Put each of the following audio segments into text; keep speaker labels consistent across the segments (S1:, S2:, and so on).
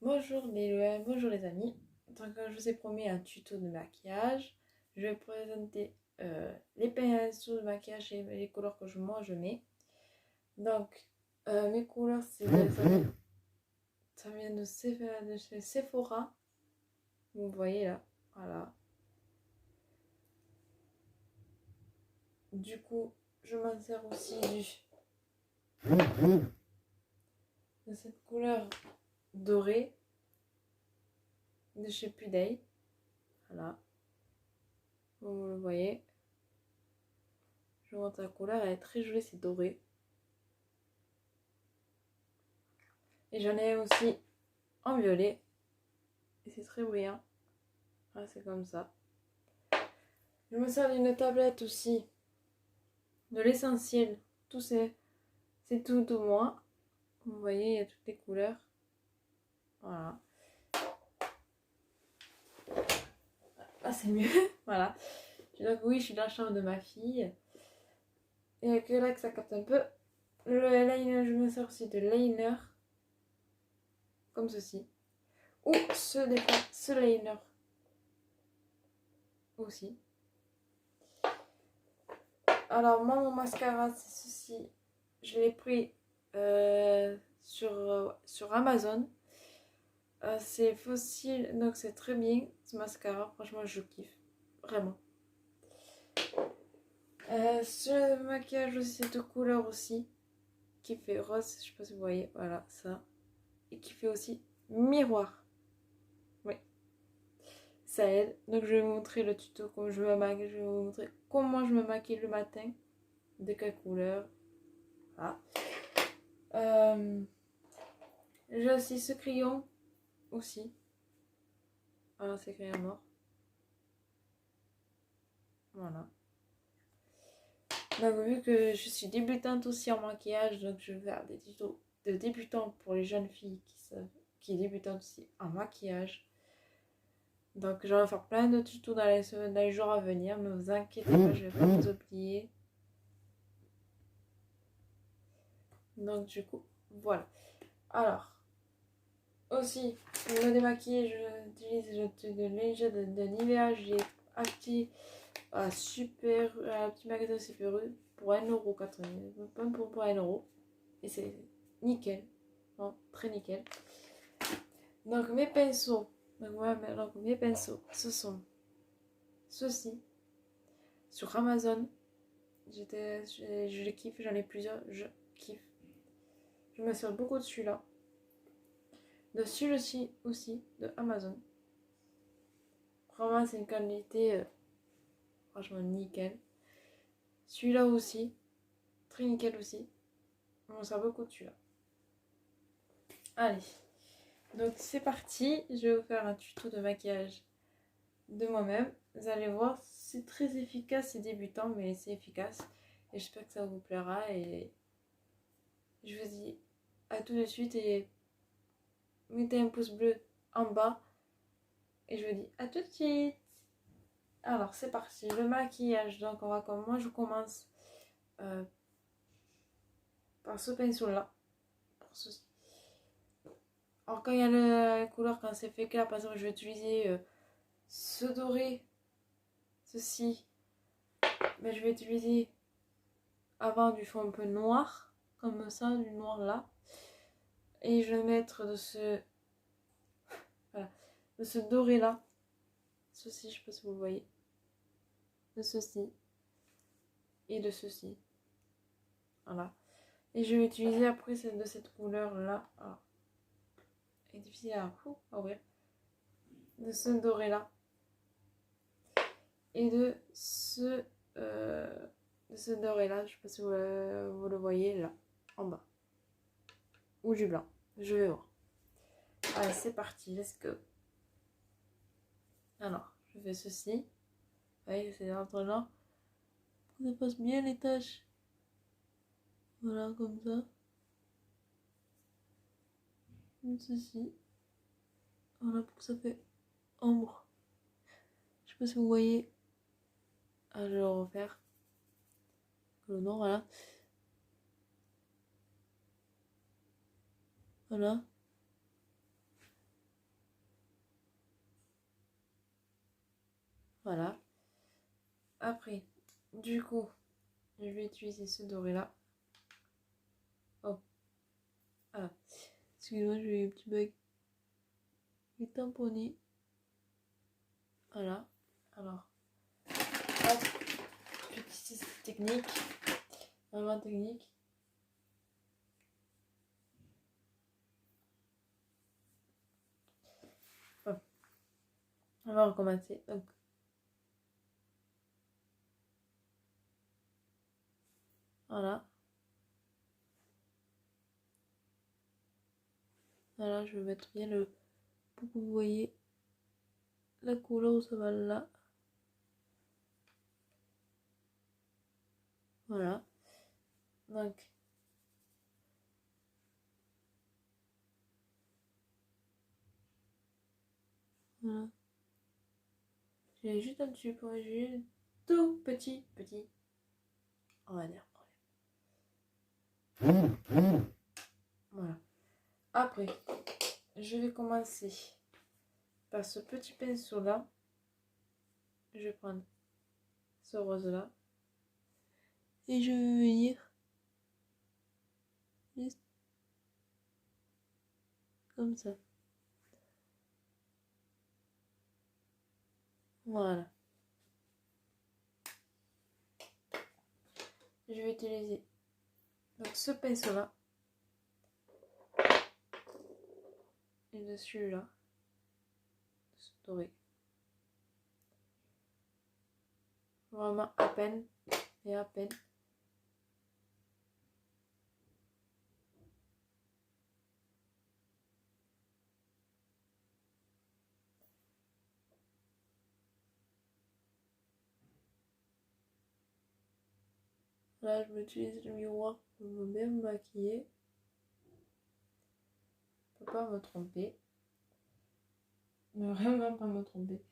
S1: Bonjour les amis. Donc, je vous ai promis un tuto de maquillage. Je vais présenter les pinceaux de maquillage et les couleurs que je mets. Donc, mes couleurs, ça vient de chez Sephora. Vous voyez là, voilà. Du coup, je m'en sers aussi de cette couleur dorée de chez Puday. Voilà, vous le voyez. Je vous montre la couleur, elle est très jolie, c'est doré. Et j'en ai aussi en violet. Et c'est très brillant. Voilà, c'est comme ça. Je me sers d'une tablette aussi. De l'essentiel. C'est tout de moi. Vous voyez, il y a toutes les couleurs. Voilà. Ah, c'est mieux. Voilà. Donc oui, je suis dans la chambre de ma fille. Et que là que ça capte un peu. Le liner, je me sers aussi de liner. Comme ceci. Ou ce liner. Aussi. Alors moi, mon mascara, c'est ceci. Je l'ai pris sur Amazon. C'est Fossil, donc c'est très bien ce mascara. Franchement, je kiffe. Vraiment. Ce maquillage aussi, cette couleur aussi. Qui fait rose, je sais pas si vous voyez. Voilà, ça. Et qui fait aussi miroir. Oui. Ça aide. Donc je vais vous montrer le tuto comment je me maquille. Je vais vous montrer comment je me maquille le matin. De quelle couleur. Voilà. J'ai aussi ce crayon aussi. Voilà, c'est crayon noir. Voilà. Donc vu que je suis débutante aussi en maquillage, donc je vais faire des tutos de débutants pour les jeunes filles qui débutent aussi en maquillage. Donc je vais faire plein de tutos dans les semaines, dans les jours à venir. Ne vous inquiétez pas, je vais pas vous oublier. Donc du coup, voilà. Alors, aussi, pour me démaquiller, j'utilise de léger de Nivea. J'ai actif super, un petit magasin Super U pour 1,80€. Pas pour 1€. Et c'est nickel. Non, très nickel. Donc mes pinceaux. Donc mes pinceaux, ce sont ceux-ci. Sur Amazon. Je les kiffe, j'en ai plusieurs, je kiffe. Je me sers beaucoup de celui-là. De celui-ci aussi, de Amazon. Vraiment, c'est une qualité franchement nickel. Celui-là aussi, très nickel aussi. Je me sers beaucoup de celui-là. Allez, donc c'est parti. Je vais vous faire un tuto de maquillage de moi-même. Vous allez voir, c'est très efficace, c'est débutant, mais c'est efficace. Et j'espère que ça vous plaira. Et je vous dis à tout de suite et mettez un pouce bleu en bas. Et je vous dis à tout de suite. Alors c'est parti, le maquillage. Donc moi je commence par ce pinceau là. Pour ceci. Alors quand il y a la couleur, quand c'est fait clair, par exemple je vais utiliser ce doré, ceci. Mais je vais utiliser avant du fond un peu noir, comme ça, du noir là. Et je vais mettre de ce doré là. Ceci, je sais pas si vous le voyez. De ceci. Et de ceci. Voilà. Et je vais utiliser après de cette couleur là. Alors, est difficile à ouvrir. De ce doré là. Et de ce doré là. Je sais pas si vous le voyez là. En bas. Ou du blanc. Je vais voir. Allez, c'est parti. Let's go. Alors, je fais ceci. Vous voyez, c'est entre là. Ça passe bien les taches. Voilà, comme ça. Comme ceci. Voilà, pour que ça fait ombre. Je sais pas si vous voyez. Ah, je vais le refaire. Le noir, voilà. Voilà. Voilà. Après, du coup, je vais utiliser ce doré là. Oh, voilà. Excusez-moi, j'ai eu un petit bug. Il est tamponné. Voilà. Alors, hop, petite technique. Vraiment technique. Hop. On va recommencer. Donc, voilà. Voilà, je vais mettre bien le... pour que vous voyez la couleur où ça va là. Voilà. Donc, voilà. J'ai juste un petit point, j'ai tout petit. On va dire problème. Voilà. Après, je vais commencer par ce petit pinceau là. Je vais prendre ce rose là. Et je vais venir juste comme ça. Voilà. Je vais utiliser donc ce pinceau là. Et dessus là. Ce doré. Vraiment à peine et à peine. Là, je m'utilise le miroir pour me bien me maquiller. Je peux pas me tromper. Ne vraiment pas me tromper.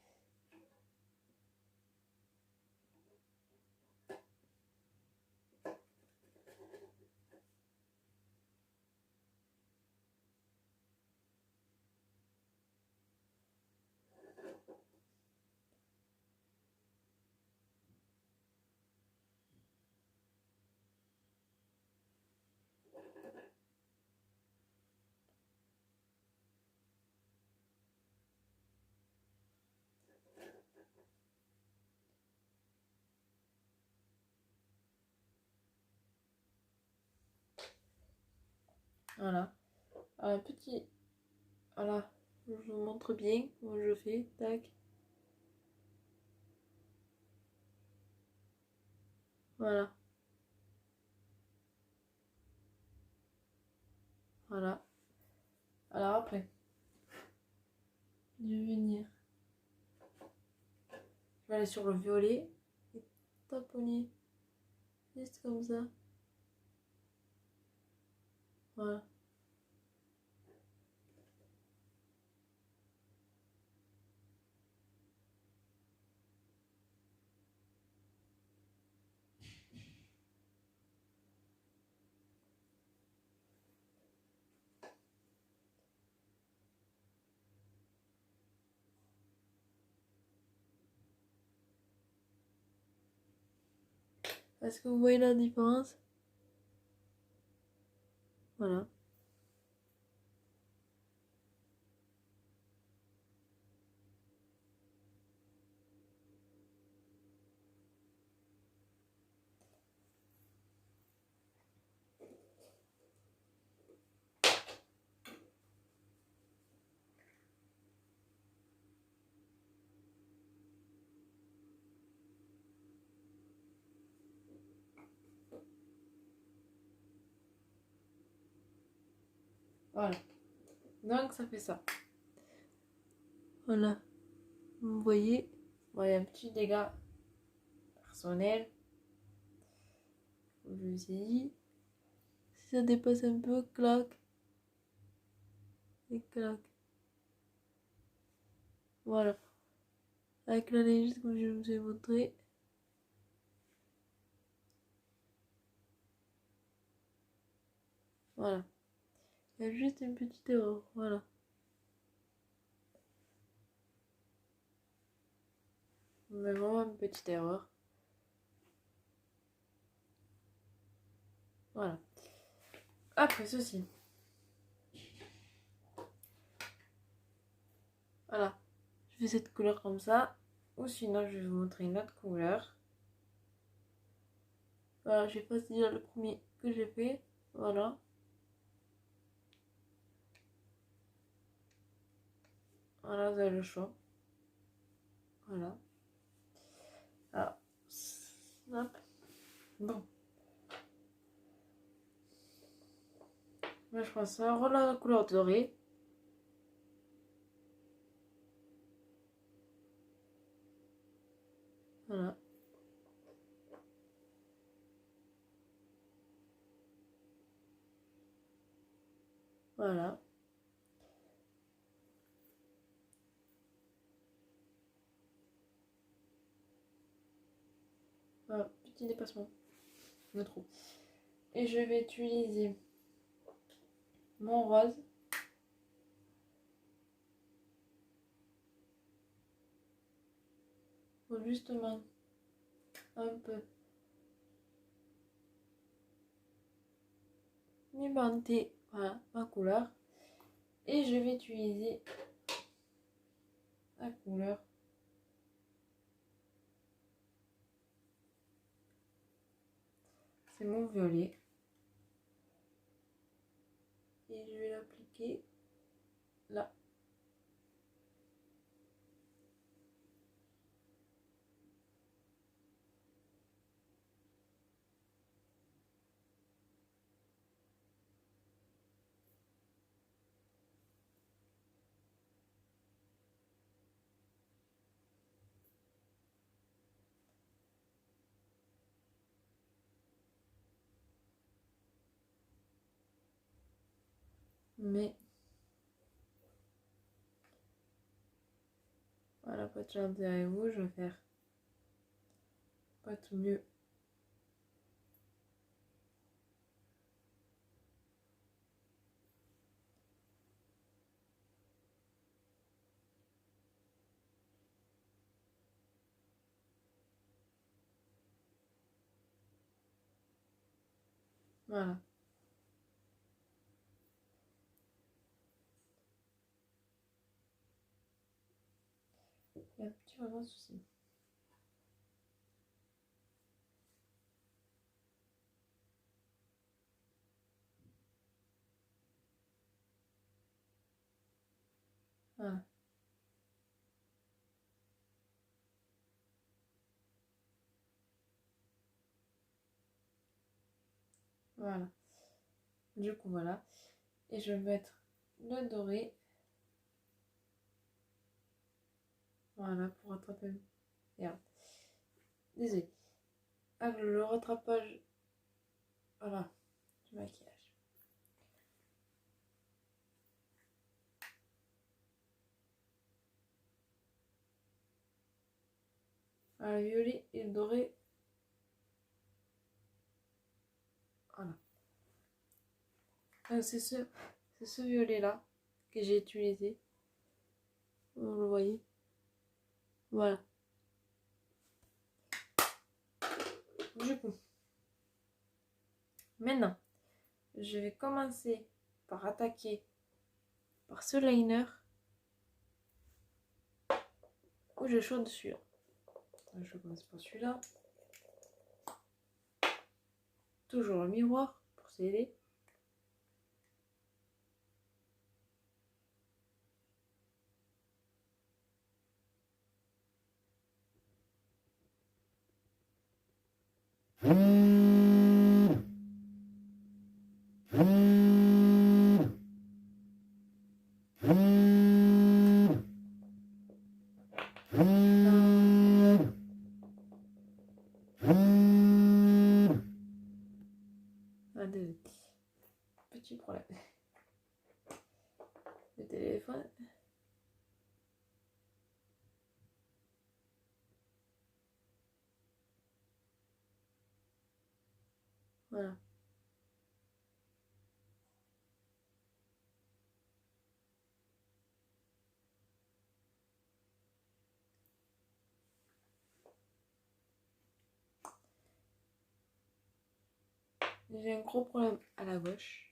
S1: Voilà. Un petit... Voilà. Je vous montre bien comment je fais. Tac. Voilà. Voilà. Alors après, je vais venir. Je vais aller sur le violet et taponner juste comme ça. Voilà. Est-ce que vous voyez la différence? Voilà. Voilà. Donc ça fait ça. Voilà. Vous voyez, bon, il y a un petit dégât personnel. Je vous ai dit. Si ça dépasse un peu, clac. Et clac. Voilà. Avec la légiste comme je vous ai montré. Voilà. Il y a juste une petite erreur. Voilà. petite erreur. Voilà. Après ceci. Voilà. Je fais cette couleur comme ça. Ou sinon, je vais vous montrer une autre couleur. Voilà, je passe déjà le premier que j'ai fait. Voilà. Voilà, vous avez le choix. Voilà. Alors, hop. Bon. Là, je prends ça. Voilà la couleur dorée. Voilà. Voilà. Voilà. Petit dépassement. Le trou. Et je vais utiliser mon rose. Pour justement un peu pigmenter, voilà, ma couleur. Et je vais utiliser la couleur. C'est mon violet. Et je vais l'appliquer là. Mais voilà, pas de gentil avec vous, je vais faire pas tout mieux. Voilà. Il y a un petit vraiment souci. Voilà. Voilà. Du coup, voilà. Et je vais mettre le doré. Voilà, pour rattraper. Regarde. Désolé. Avec le rattrapage. Voilà. Du maquillage. Voilà, le violet et le doré. Voilà. C'est ce violet-là que j'ai utilisé. Vous le voyez. Voilà. Du coup, maintenant, je vais commencer par attaquer par ce liner où je choisis dessus. Je commence par celui-là. Toujours le miroir pour s'aider. Petit problème. Le téléphone. Voilà. J'ai un gros problème à la gauche.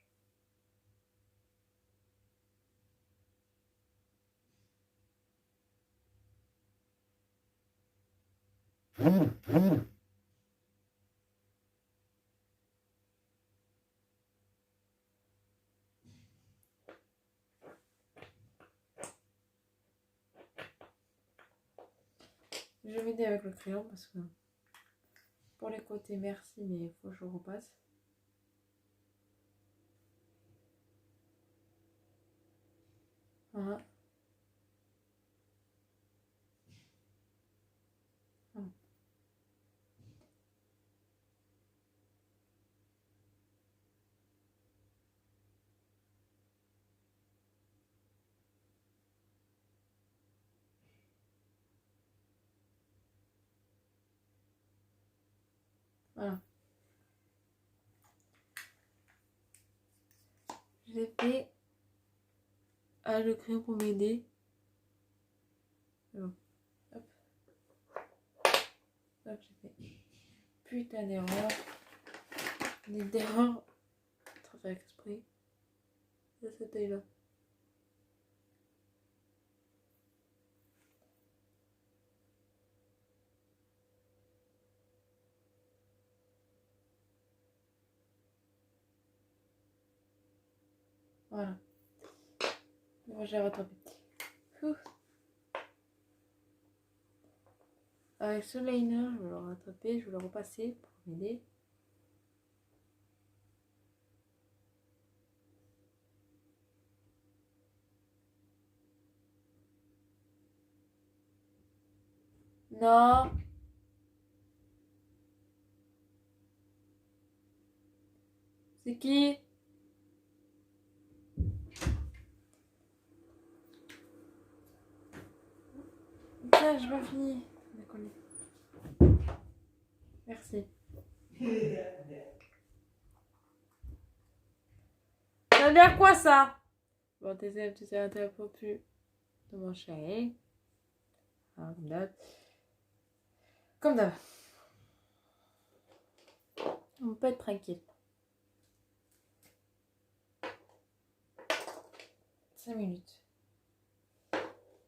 S1: Je vais m'aider avec le crayon parce que pour les côtés, merci, mais il faut que je repasse. Voilà. Voilà. J'ai fait le crayon pour m'aider. Bon. Hop. Hop, j'ai fait putain d'erreur. D'erreur. Trop fait exprès. De cette taille-là. Voilà. Moi j'ai rattrapé. Ouh. Avec ce liner, je vais le rattraper, je vais le repasser pour m'aider. Non. C'est qui? Putain, j'ai pas fini. Déconner. Merci. Ça veut dire quoi ça? Bon, tu sais, un peu plus de mon chéri. Ah, comme d'hab. Comme d'hab. On peut être tranquille. 5 minutes.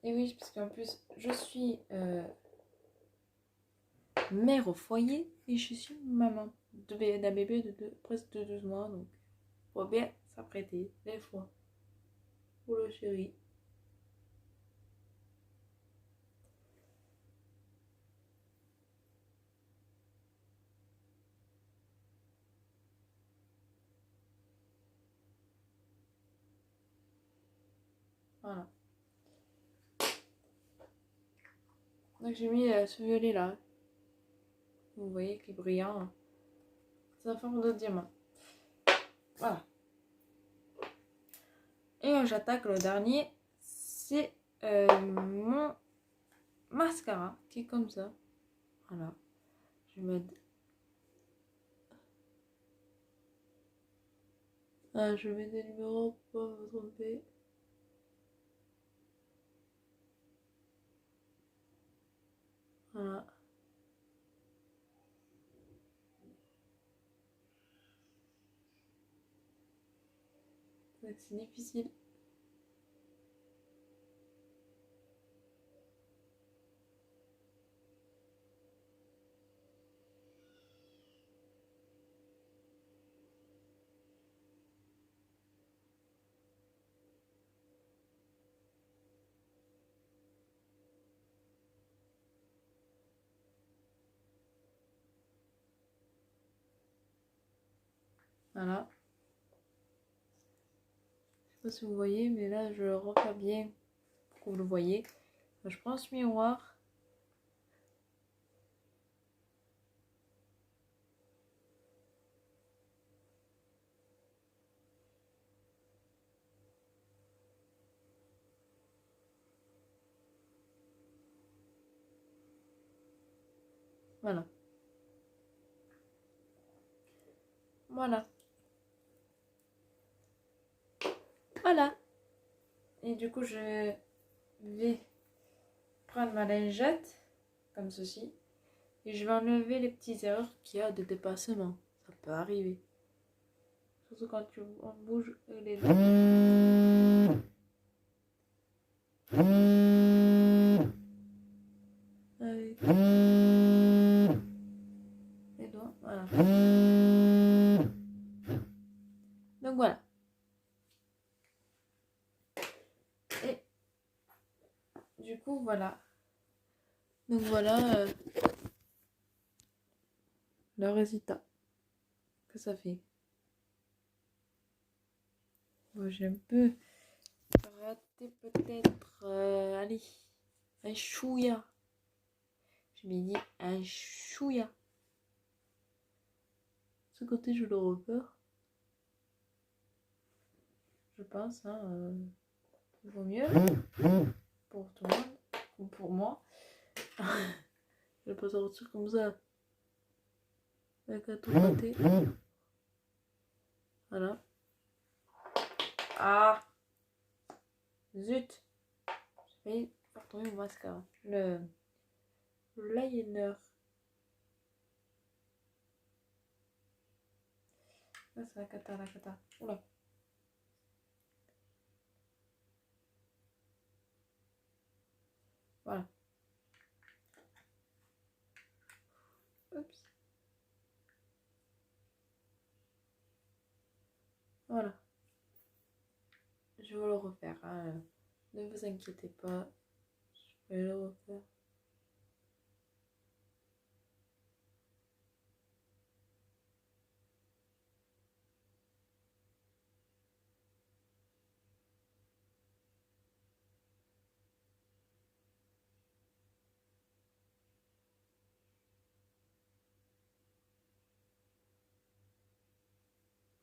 S1: Et oui, parce qu'en plus, je suis mère au foyer et je suis maman d'un bébé de presque de 12 mois. Donc, faut bien s'apprêter des fois pour le chéri. Voilà. Donc, j'ai mis ce violet là. Vous voyez qui est brillant. C'est en forme de diamant. Voilà. Et j'attaque le dernier. C'est mon mascara qui est comme ça. Voilà. Je vais mettre. Ah, je mets des numéros pour pas me tromper. Voilà. C'est difficile. Voilà. Je sais pas si vous voyez, mais là je le refais bien pour que vous le voyez. Je prends ce miroir. Voilà. Voilà. Voilà. Et du coup, je vais prendre ma lingette, comme ceci. Et je vais enlever les petites erreurs qu'il y a de dépassement. Ça peut arriver. Surtout quand on bouge les doigts. Avec les doigts, voilà. Donc voilà. Et du coup, voilà. Donc voilà le résultat que ça fait. Bon, j'ai un peu raté peut-être, allez, un chouïa. Je m'ai dit un chouïa. Ce côté, je le repère. Je pense, hein, il vaut mieux pour tout le monde, ou pour moi. Je vais pas sortir comme ça. Avec un tout côté. Voilà. Ah! Zut! J'ai failli faire tomber mon mascara. Le liner. Ah, c'est la cata. Oula. Voilà. Oups. Voilà. Je vais le refaire. Hein. Ne vous inquiétez pas. Je vais le refaire.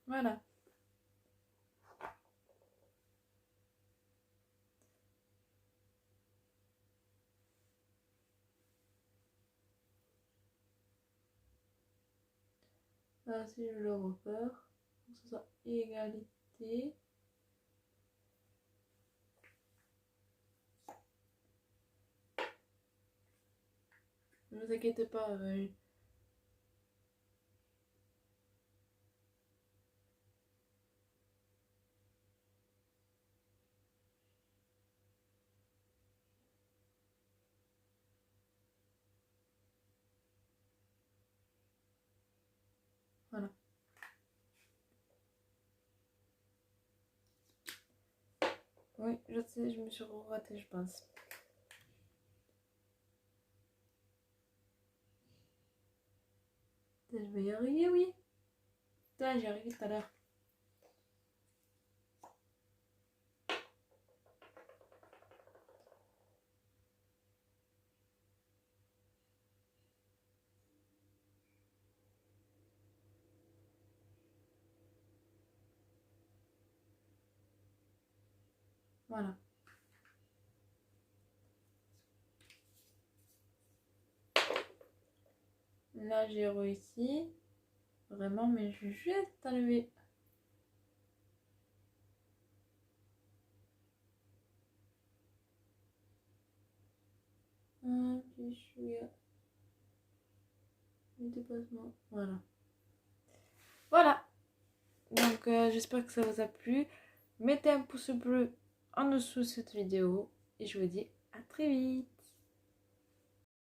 S1: Voilà. Là, si je le repère. Pour que ce soit égalité. Ne vous inquiétez pas. Voilà. Oui, je sais, je me suis ratée, je pense. Je vais y arriver, oui. Putain, j'y arrivé tout à l'heure. Voilà. Là, j'ai réussi. Vraiment, mais je vais juste enlever. Un petit chouïa. Le dépassement. Voilà. Voilà. Donc, j'espère que ça vous a plu. Mettez un pouce bleu en dessous de cette vidéo. Et je vous dis à très vite.